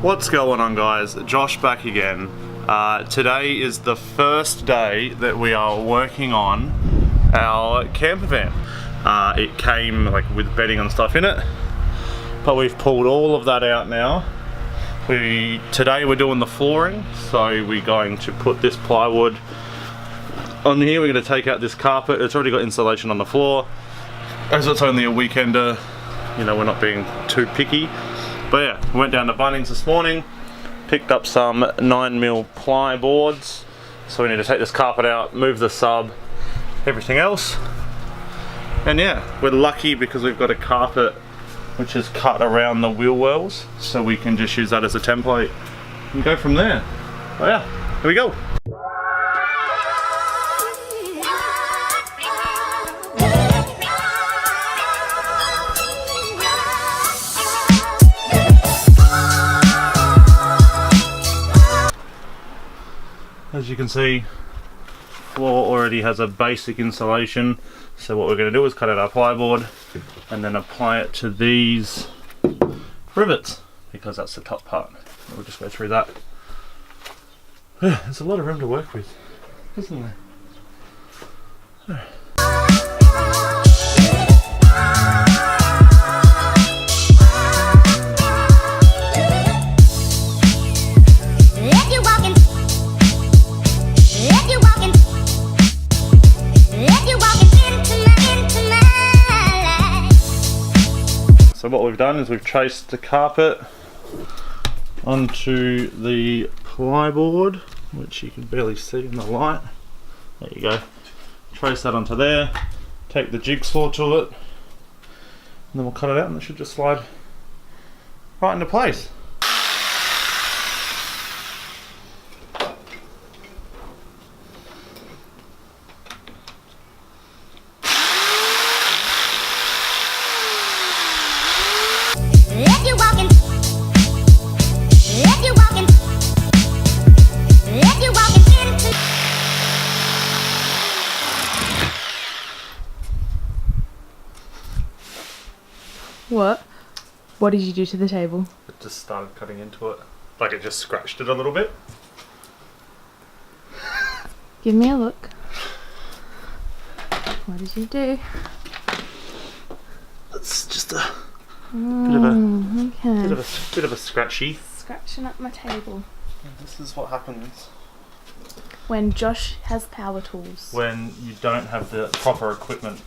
What's going on, guys? Josh back again. Today is the first day that we are working on our camper van. It came like with bedding and stuff in it, but we've pulled all of that out now. Today we're doing the flooring, so we're going to put this plywood on here. We're going to take out this carpet. It's already got insulation on the floor. As it's only a weekender, you know, we're not being too picky. But yeah, we went down to Bunnings this morning, picked up some 9mm ply boards. So we need to take this carpet out, move the sub, everything else. And yeah, we're lucky because we've got a carpet which is cut around the wheel wells, so we can just use that as a template and go from there. But yeah, here we go. As you can see, floor already has a basic insulation, so what we're going to do is cut out our plyboard and then apply it to these rivets, because that's the top part. We'll just go through that. There's a lot of room to work with, isn't there? So what we've done is we've traced the carpet onto the plyboard, which you can barely see in the light. There you go. Trace that onto there, take the jigsaw to it, and then we'll cut it out and it should just slide right into place. What did you do to the table? It just started cutting into it. Like it just scratched it a little bit. Give me a look. What did you do? It's just a bit of a scratchy. Scratching up my table. And this is what happens when Josh has power tools. when you don't have the proper equipment.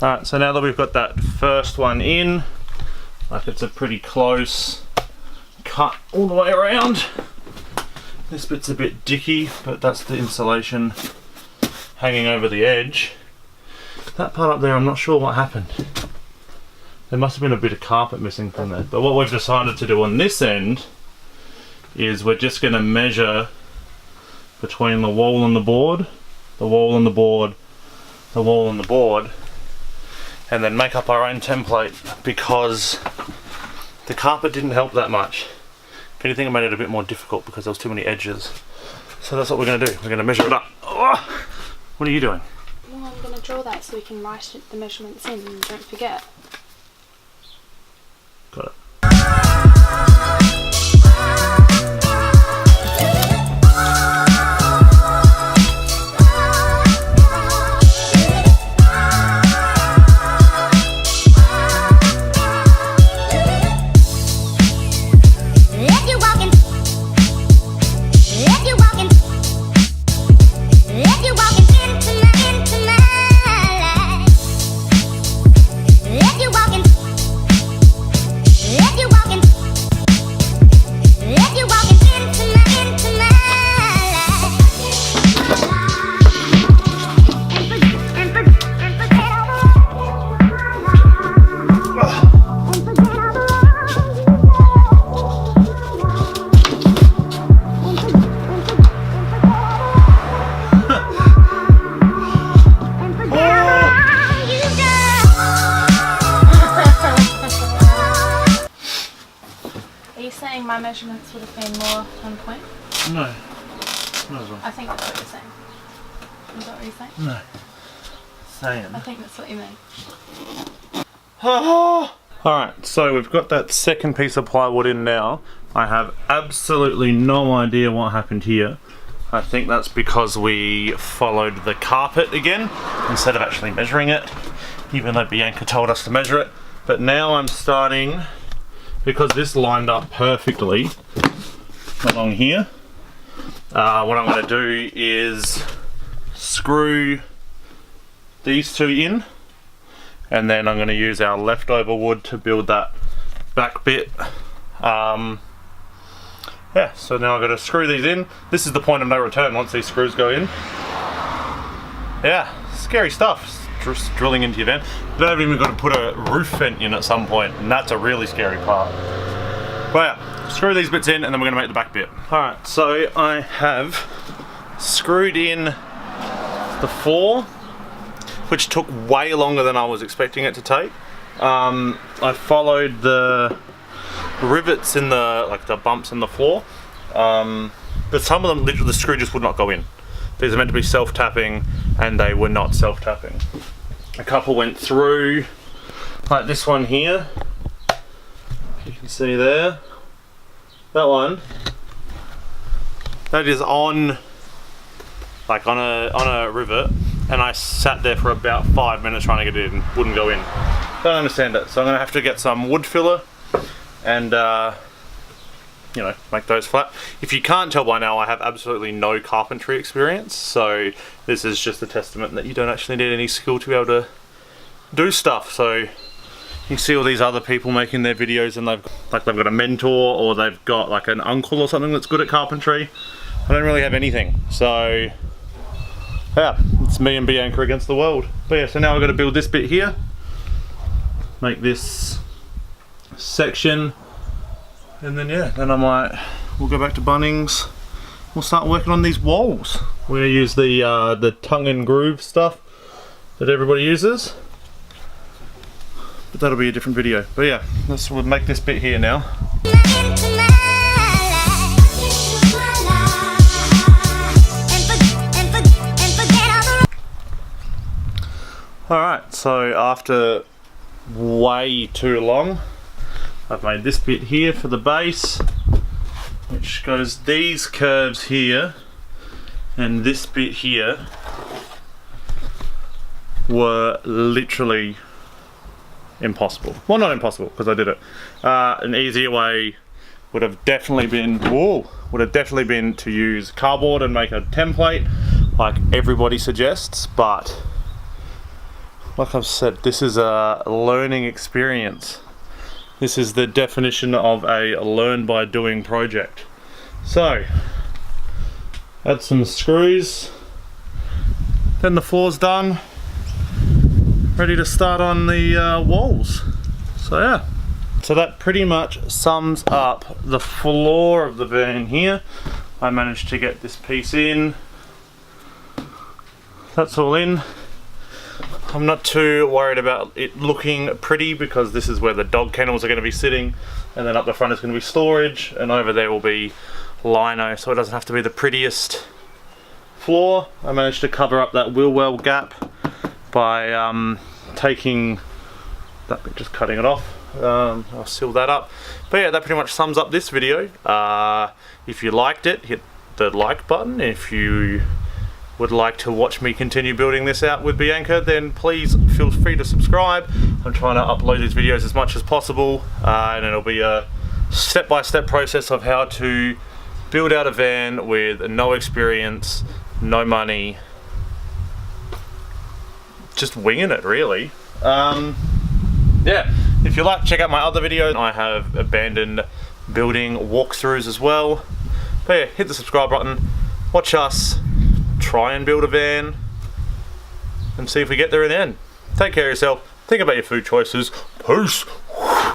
Alright, so now that we've got that first one in, like it's a pretty close cut all the way around. This bit's a bit dicky, but that's the insulation hanging over the edge. That part up there, I'm not sure what happened. There must have been a bit of carpet missing from there. But what we've decided to do on this end is we're just going to measure between the wall and the board, the wall and the board, the wall and the board, and then make up our own template, because the carpet didn't help that much. If anything, it made it a bit more difficult because there was too many edges. So that's what we're going to do. We're going to measure it up. Oh! What are you doing? Well, I'm going to draw that so we can write the measurements in and don't forget. Got it. My measurements would have been more on point? No. Not as well. I think that's what you're saying. Is that what you're saying? No. Saying. I think that's what you mean. Alright, so we've got that second piece of plywood in now. I have absolutely no idea what happened here. I think that's because we followed the carpet again instead of actually measuring it, even though Bianca told us to measure it. But now I'm starting, because this lined up perfectly along here, what I'm going to do is screw these two in, and then I'm going to use our leftover wood to build that back bit. Yeah, so now I've got to screw these in. This is the point of no return once these screws go in. Yeah, scary stuff. Just drilling into your vent. They've even got to put a roof vent in at some point, and that's a really scary part. Well, yeah, screw these bits in and then we're going to make the back bit. Alright, so I have screwed in the floor, which took way longer than I was expecting it to take. I followed the rivets in the bumps in the floor, but some of them, literally the screw just would not go in. These are meant to be self-tapping and they were not self-tapping. A couple went through, like this one here, you can see there, that one, that is on a rivet, and I sat there for about 5 minutes trying to get it in, wouldn't go in. Don't understand it, so I'm going to have to get some wood filler and you know, make those flat. If you can't tell by now, I have absolutely no carpentry experience, so this is just a testament that you don't actually need any skill to be able to do stuff. So you see all these other people making their videos and they've got a mentor, or they've got like an uncle or something that's good at carpentry. I don't really have anything, so yeah, it's me and Bianca against the world. But yeah, so now I've got to build this bit here, make this section, and then yeah, then I might, we'll go back to Bunnings, we'll start working on these walls. We're going to use the tongue and groove stuff that everybody uses, but that'll be a different video. But yeah, we'll make this bit here now. Alright, so after way too long, I've made this bit here for the base, which goes these curves here, and this bit here were literally impossible. Well, not impossible, because I did it. An easier way would have definitely been, to use cardboard and make a template like everybody suggests, but like I've said, this is a learning experience. This is the definition of a learn by doing project. So, add some screws, then the floor's done, ready to start on the walls. So yeah. So that pretty much sums up the floor of the van here. I managed to get this piece in. That's all in. I'm not too worried about it looking pretty because this is where the dog kennels are going to be sitting, and then up the front is going to be storage, and over there will be lino, so it doesn't have to be the prettiest floor. I managed to cover up that wheel well gap by taking that bit, just cutting it off. I'll seal that up. But yeah, that pretty much sums up this video. If you liked it, hit the like button. If you would like to watch me continue building this out with Bianca, then please feel free to subscribe. I'm trying to upload these videos as much as possible, and it'll be a step-by-step process of how to build out a van with no experience, no money, just winging it really. Yeah, if you like, check out my other videos. I have abandoned building walkthroughs as well. But yeah, hit the subscribe button, watch us try and build a van, and see if we get there in the end. Take care of yourself, think about your food choices. Peace!